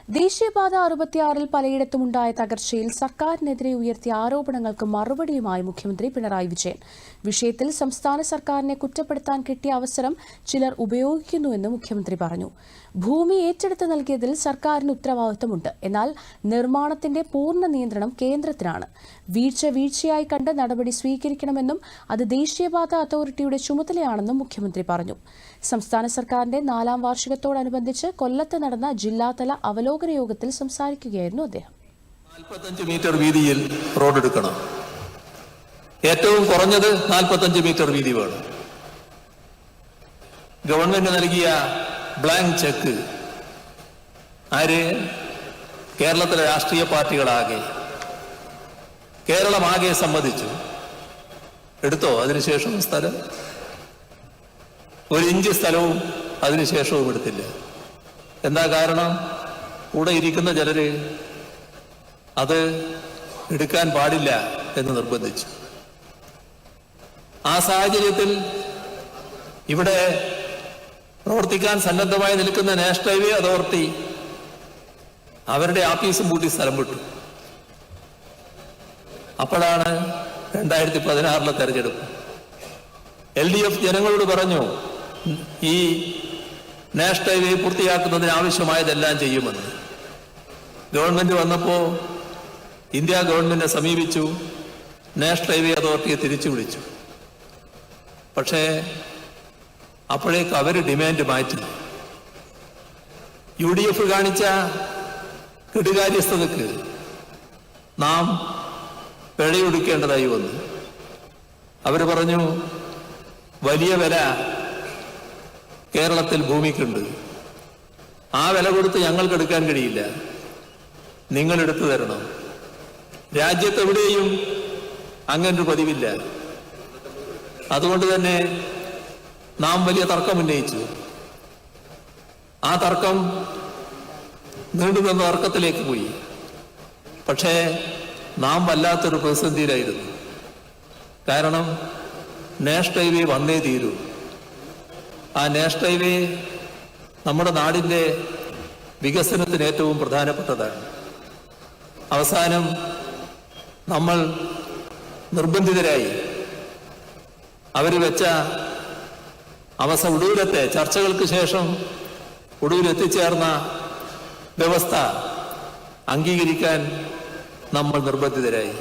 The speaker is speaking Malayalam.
ദേശീയപാത 66-ൽ പലയിടത്തുമുണ്ടായ തകർച്ചയിൽ സർക്കാരിനെതിരെ ഉയർത്തിയ ആരോപണങ്ങൾക്ക് മറുപടിയുമായി മുഖ്യമന്ത്രി പിണറായി വിജയൻ. വിഷയത്തിൽ സംസ്ഥാന സർക്കാരിനെ കുറ്റപ്പെടുത്താൻ കിട്ടിയ അവസരം ചിലർ ഉപയോഗിക്കുന്നുവെന്ന് മുഖ്യമന്ത്രി പറഞ്ഞു. ഭൂമി ഏറ്റെടുത്ത് നൽകിയതിൽ സർക്കാരിന് ഉത്തരവാദിത്തമുണ്ട്. എന്നാൽ നിർമ്മാണത്തിന്റെ പൂർണ്ണ നിയന്ത്രണം കേന്ദ്രത്തിനാണ്. വീഴ്ചയായി കണ്ട് നടപടി സ്വീകരിക്കണമെന്നും അത് ദേശീയപാത അതോറിറ്റിയുടെ ചുമതലയാണെന്നും മുഖ്യമന്ത്രി പറഞ്ഞു. സംസ്ഥാന സർക്കാരിന്റെ 4ാം വാർഷികത്തോടനുബന്ധിച്ച് കൊല്ലത്ത് നടന്ന ജില്ലാതല അവലോകന യോഗത്തിൽ സംസാരിക്കുകയായിരുന്നു അദ്ദേഹം. 45 മീറ്റർ വീതിയിൽ റോഡ് എടുക്കണം. ഏറ്റവും കുറഞ്ഞത് 45 മീറ്റർ വീതി വേണം. ഗവൺമെന്റ് നൽകിയ ബ്ലാങ്ക് ചെക്ക് ആര്? കേരളത്തിലെ രാഷ്ട്രീയ പാർട്ടികളാകെ, കേരളമാകെ സമ്മതിച്ചു. എടുത്തോ? അതിനുശേഷം സ്ഥലം, 1 ഇഞ്ച് സ്ഥലവും അതിനുശേഷവും എടുത്തില്ല. എന്താ കാരണം? കൂടെ ഇരിക്കുന്ന ചിലര് അത് എടുക്കാൻ പാടില്ല എന്ന് നിർബന്ധിച്ചു. ആ സാഹചര്യത്തിൽ ഇവിടെ പ്രവർത്തിക്കാൻ സന്നദ്ധമായി നിൽക്കുന്ന നാഷണൽ ഹൈവേ അതോറിറ്റി അവരുടെ ആഫീസും പൂട്ടി സ്ഥലം വിട്ടു. അപ്പോഴാണ് 2016 തെരഞ്ഞെടുപ്പ്. LDF ജനങ്ങളോട് പറഞ്ഞു, ഈ നാഷണൽ ഹൈവേ പൂർത്തിയാക്കുന്നതിന് ആവശ്യമായതെല്ലാം ചെയ്യുമെന്ന്. ഗവൺമെന്റ് വന്നപ്പോ ഇന്ത്യ ഗവൺമെന്റിനെ സമീപിച്ചു, നാഷണൽ ഹൈവേ അതോറിറ്റിയെ തിരിച്ചു വിളിച്ചു. പക്ഷേ അപ്പോഴേക്ക് അവര് ഡിമാൻഡ് മാറ്റി. UDF കാണിച്ച കെടുകാര്യസ്ഥതക്ക് നാം പിഴയൊടുക്കേണ്ടതായി വന്നു. അവര് പറഞ്ഞു, വലിയ വില കേരളത്തിൽ ഭൂമിക്കുണ്ട്, ആ വില കൊടുത്ത് ഞങ്ങൾക്ക് എടുക്കാൻ കഴിയില്ല, നിങ്ങൾ എടുത്തു തരണം. രാജ്യത്തെവിടെയും അങ്ങനൊരു പതിവില്ല. അതുകൊണ്ട് തന്നെ നാം വലിയ തർക്കം ഉന്നയിച്ചു. ആ തർക്കം നീണ്ടുനിന്ന തർക്കത്തിലേക്ക് പോയി. പക്ഷേ നാം വല്ലാത്തൊരു പ്രതിസന്ധിയിലായിരുന്നു. കാരണം നാഷണൽ ഹൈവേ വന്നേ തീരൂ. ആ നാഷണൽ ഹൈവേ നമ്മുടെ നാടിന്റെ വികസനത്തിന് ഏറ്റവും പ്രധാനപ്പെട്ടതാണ്. അവസാനം നമ്മൾ നിർബന്ധിതരായി അവര് വെച്ച ഒടുവിലത്തെ ചർച്ചകൾക്ക് ശേഷം ഒടുവിലെത്തിച്ചേർന്ന വ്യവസ്ഥ അംഗീകരിക്കാൻ നമ്മൾ നിർബന്ധിതരായി.